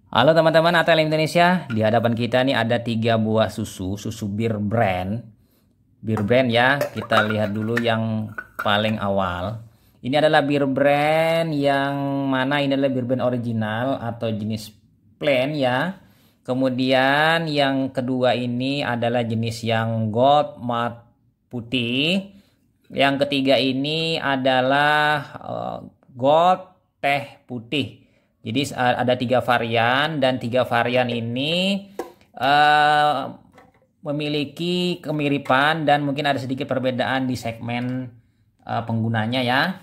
Halo teman-teman ATL Indonesia, di hadapan kita nih ada 3 buah susu bir brand. Bir brand ya, kita lihat dulu yang paling awal. Ini adalah bir brand yang mana ini adalah bir brand original atau jenis plain ya. Kemudian yang kedua ini adalah jenis yang gold matte putih. Yang ketiga ini adalah gold teh putih. Jadi ada 3 varian dan 3 varian ini memiliki kemiripan dan mungkin ada sedikit perbedaan di segmen penggunanya ya.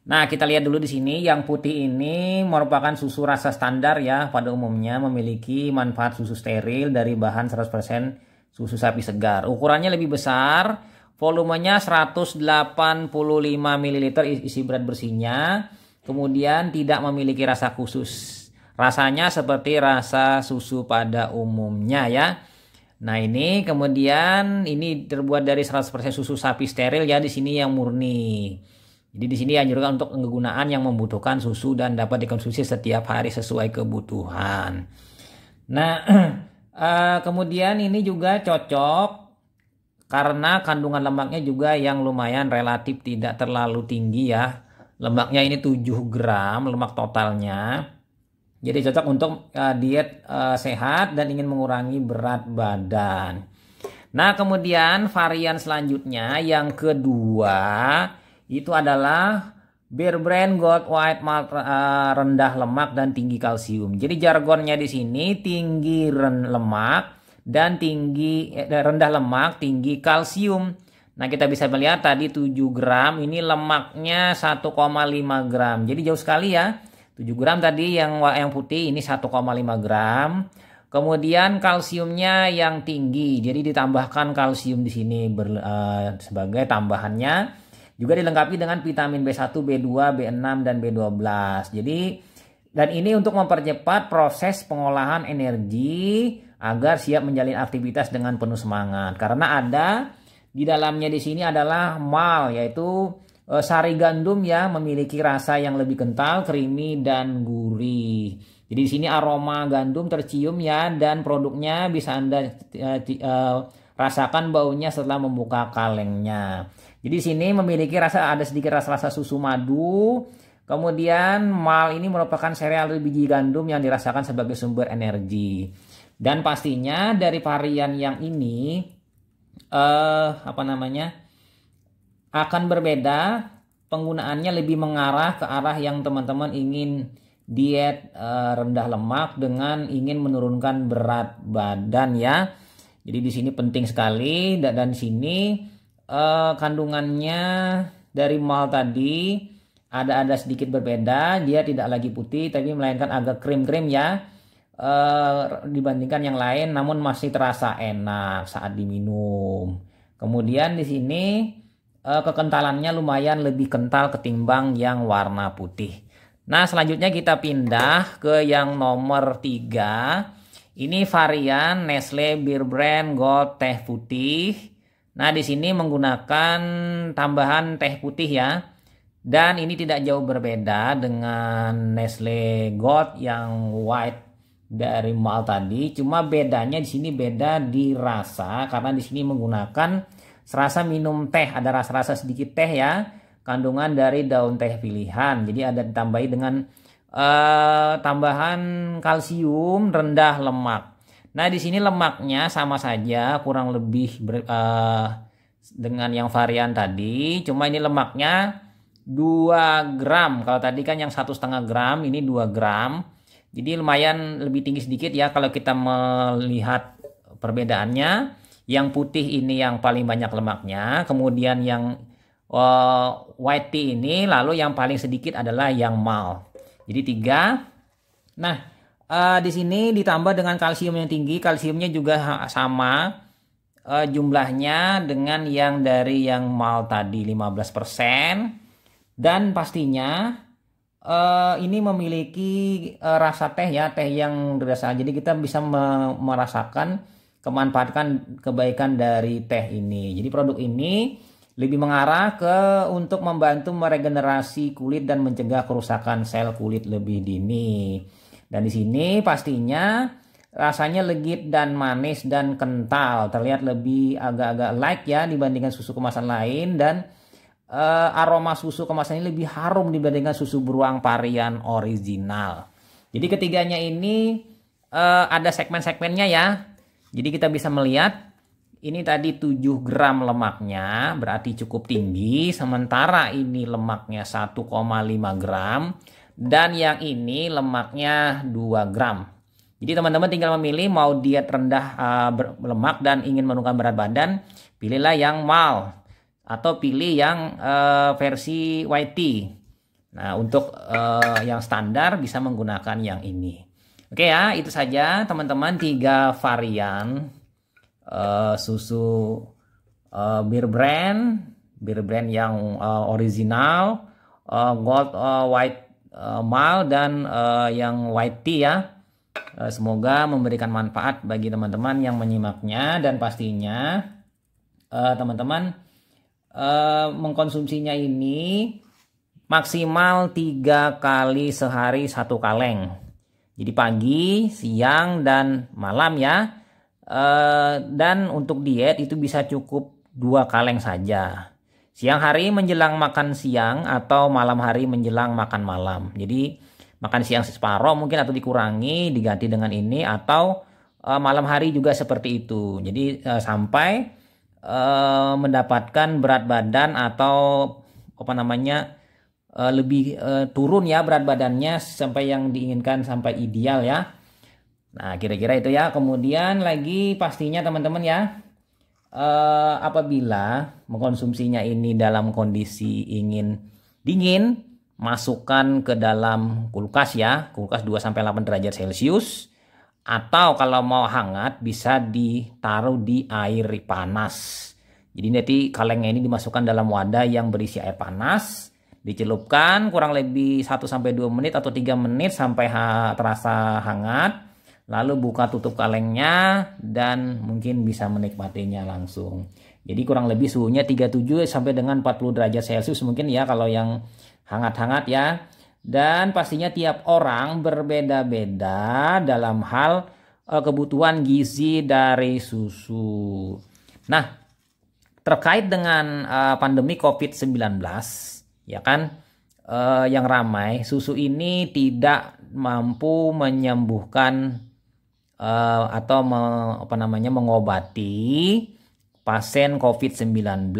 Nah, kita lihat dulu di sini. Yang putih ini merupakan susu rasa standar ya. Pada umumnya memiliki manfaat susu steril dari bahan 100% susu sapi segar. Ukurannya lebih besar, volumenya 185 ml isi berat bersihnya. Kemudian tidak memiliki rasa khusus. Rasanya seperti rasa susu pada umumnya ya. Nah, ini kemudian ini terbuat dari 100% susu sapi steril ya, di sini yang murni. Jadi di sini anjurkan untuk penggunaan yang membutuhkan susu dan dapat dikonsumsi setiap hari sesuai kebutuhan. Nah, kemudian ini juga cocok karena kandungan lemaknya juga yang lumayan relatif tidak terlalu tinggi ya. Lemaknya ini 7 gram lemak totalnya. Jadi cocok untuk diet sehat dan ingin mengurangi berat badan. Nah, kemudian varian selanjutnya yang kedua itu adalah bir brand Gold White Malt rendah lemak dan tinggi kalsium. Jadi jargonnya di sini tinggi lemak dan rendah lemak, tinggi kalsium. Nah, kita bisa melihat tadi 7 gram, ini lemaknya 1,5 gram. Jadi jauh sekali ya. 7 gram tadi yang putih, ini 1,5 gram. Kemudian kalsiumnya yang tinggi. Jadi ditambahkan kalsium di sini sebagai tambahannya. Juga dilengkapi dengan vitamin B1, B2, B6 dan B12. Jadi dan ini untuk mempercepat proses pengolahan energi agar siap menjalin aktivitas dengan penuh semangat. Karena ada di dalamnya di sini adalah malt, yaitu sari gandum ya, memiliki rasa yang lebih kental, creamy dan gurih. Jadi di sini aroma gandum tercium ya, dan produknya bisa Anda rasakan baunya setelah membuka kalengnya. Jadi di sini memiliki ada sedikit rasa susu madu. Kemudian malt ini merupakan sereal dari biji gandum yang dirasakan sebagai sumber energi. Dan pastinya dari varian yang ini akan berbeda, penggunaannya lebih mengarah ke arah yang teman-teman ingin diet rendah lemak dengan ingin menurunkan berat badan ya. Jadi di sini penting sekali dan di sini kandungannya dari malt tadi ada sedikit berbeda, dia tidak lagi putih tapi melainkan agak krim-krim ya dibandingkan yang lain, namun masih terasa enak saat diminum. Kemudian di sini kekentalannya lumayan lebih kental ketimbang yang warna putih. Nah, selanjutnya kita pindah ke yang nomor 3. Ini varian Nestle Bir Brand Gold Teh Putih. Nah, di sini menggunakan tambahan teh putih ya. Dan ini tidak jauh berbeda dengan Nestle Gold yang white dari malt tadi. Cuma bedanya di sini beda di rasa, karena di sini menggunakan serasa minum teh, ada rasa-rasa sedikit teh ya. Kandungan dari daun teh pilihan. Jadi ada ditambahi dengan tambahan kalsium rendah lemak. Nah, di sini lemaknya sama saja, kurang lebih dengan yang varian tadi. Cuma ini lemaknya 2 gram. Kalau tadi kan yang 1,5 gram, ini 2 gram. Jadi lumayan lebih tinggi sedikit ya kalau kita melihat perbedaannya. Yang putih ini yang paling banyak lemaknya. Kemudian yang white tea ini, lalu yang paling sedikit adalah yang malt. Jadi 3. Nah, di sini ditambah dengan kalsium yang tinggi. Kalsiumnya juga sama jumlahnya dengan yang dari yang malt tadi 15%. Dan pastinya ini memiliki rasa teh ya, teh yang berasa. Jadi kita bisa merasakan memanfaatkan kebaikan dari teh ini. Jadi produk ini lebih mengarah untuk membantu meregenerasi kulit dan mencegah kerusakan sel kulit lebih dini. Dan di sini pastinya rasanya legit dan manis dan kental, terlihat lebih agak-agak light ya dibandingkan susu kemasan lain, dan aroma susu kemasan ini lebih harum dibandingkan susu beruang varian original. Jadi ketiganya ini ada segmen-segmennya ya. Jadi kita bisa melihat ini tadi 7 gram lemaknya, berarti cukup tinggi. Sementara ini lemaknya 1,5 gram. Dan yang ini lemaknya 2 gram. Jadi teman-teman tinggal memilih mau diet rendah lemak dan ingin menurunkan berat badan, pilihlah yang mild atau pilih yang versi white tea. Nah, untuk yang standar bisa menggunakan yang ini. Oke ya, itu saja teman-teman 3 varian susu Bear Brand yang original, gold, white, mild, dan yang white tea ya. Semoga memberikan manfaat bagi teman-teman yang menyimaknya, dan pastinya teman-teman mengkonsumsinya ini maksimal 3 kali sehari 1 kaleng. Jadi pagi, siang, dan malam ya. Dan untuk diet itu bisa cukup 2 kaleng saja. Siang hari menjelang makan siang atau malam hari menjelang makan malam. Jadi makan siang separuh mungkin atau dikurangi diganti dengan ini, atau malam hari juga seperti itu. Jadi sampai mendapatkan berat badan atau apa namanya lebih turun ya berat badannya sampai yang diinginkan, sampai ideal ya. Nah, kira-kira itu ya. Kemudian lagi pastinya teman-teman ya, apabila mengkonsumsinya ini dalam kondisi ingin dingin, masukkan ke dalam kulkas ya, kulkas 2-8 derajat Celcius, atau kalau mau hangat bisa ditaruh di air panas. Jadi nanti kalengnya ini dimasukkan dalam wadah yang berisi air panas, dicelupkan kurang lebih 1-2 menit atau 3 menit sampai terasa hangat. Lalu buka tutup kalengnya dan mungkin bisa menikmatinya langsung. Jadi kurang lebih suhunya 37 sampai dengan 40 derajat Celcius mungkin ya kalau yang hangat-hangat ya. Dan pastinya tiap orang berbeda-beda dalam hal kebutuhan gizi dari susu. Nah, terkait dengan pandemi COVID-19 ya kan, yang ramai, susu ini tidak mampu menyembuhkan atau mengobati pasien COVID-19.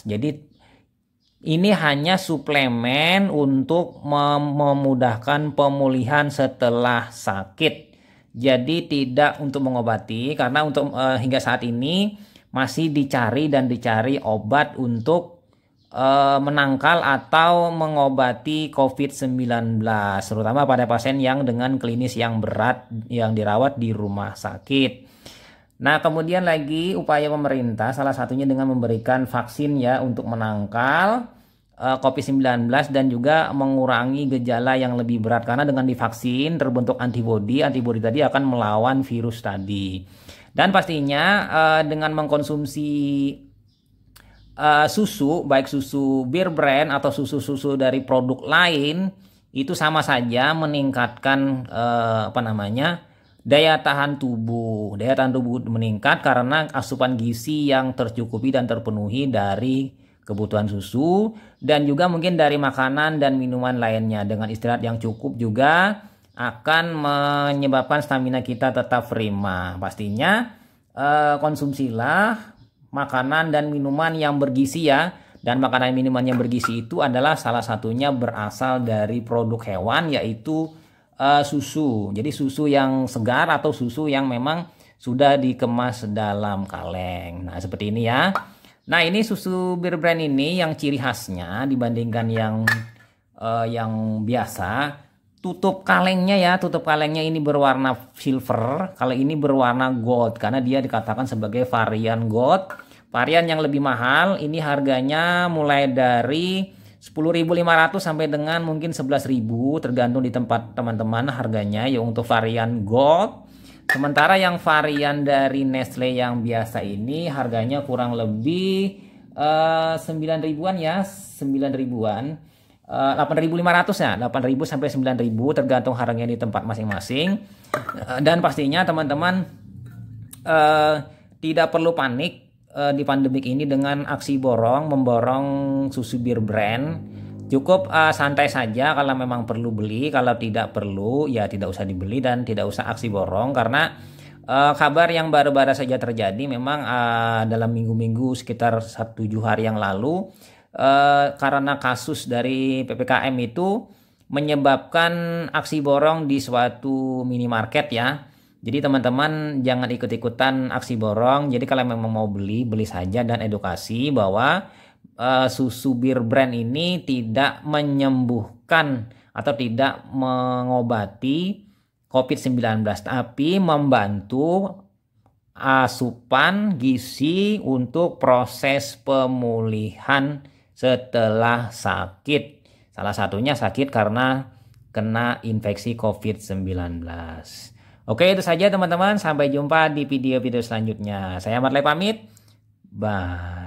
Jadi ini hanya suplemen untuk memudahkan pemulihan setelah sakit. Jadi tidak untuk mengobati, karena untuk hingga saat ini masih dicari obat untuk menangkal atau mengobati COVID-19, terutama pada pasien yang dengan klinis yang berat yang dirawat di rumah sakit. Nah, kemudian lagi upaya pemerintah salah satunya dengan memberikan vaksin ya untuk menangkal COVID-19 dan juga mengurangi gejala yang lebih berat, karena dengan divaksin terbentuk antibodi tadi akan melawan virus tadi. Dan pastinya dengan mengkonsumsi susu, baik susu Bear Brand atau susu-susu dari produk lain, itu sama saja meningkatkan daya tahan tubuh. Daya tahan tubuh meningkat karena asupan gizi yang tercukupi dan terpenuhi dari kebutuhan susu, dan juga mungkin dari makanan dan minuman lainnya. Dengan istirahat yang cukup juga akan menyebabkan stamina kita tetap prima. Pastinya konsumsilah makanan dan minuman yang bergizi ya. Dan makanan dan minuman yang bergizi itu adalah salah satunya berasal dari produk hewan, yaitu susu. Jadi susu yang segar atau susu yang memang sudah dikemas dalam kaleng. Nah, seperti ini ya. Nah, ini susu Bear Brand ini yang ciri khasnya dibandingkan yang biasa, tutup kalengnya ini berwarna silver, kalau ini berwarna gold karena dia dikatakan sebagai varian gold. Varian yang lebih mahal ini harganya mulai dari 10.500 sampai dengan mungkin 11.000, tergantung di tempat teman-teman harganya ya untuk varian gold. Sementara yang varian dari Nestle yang biasa ini harganya kurang lebih 9 ribuan ya, 9 ribuan. 8.500 ya, 8.000 sampai 9.000 tergantung harganya di tempat masing-masing. Dan pastinya teman-teman tidak perlu panik di pandemik ini dengan aksi memborong susu Bir brand. Cukup santai saja kalau memang perlu beli, kalau tidak perlu ya tidak usah dibeli dan tidak usah aksi borong, karena kabar yang baru-baru saja terjadi memang dalam minggu-minggu sekitar 7 hari yang lalu, karena kasus dari PPKM itu menyebabkan aksi borong di suatu minimarket ya. Jadi teman-teman jangan ikut-ikutan aksi borong. Jadi kalau memang mau beli, beli saja dan edukasi bahwa susu Bir brand ini tidak menyembuhkan atau tidak mengobati COVID-19, tapi membantu asupan gizi untuk proses pemulihan setelah sakit. Salah satunya sakit karena kena infeksi COVID-19. Oke, itu saja teman-teman. Sampai jumpa di video-video selanjutnya. Saya Marley pamit. Bye.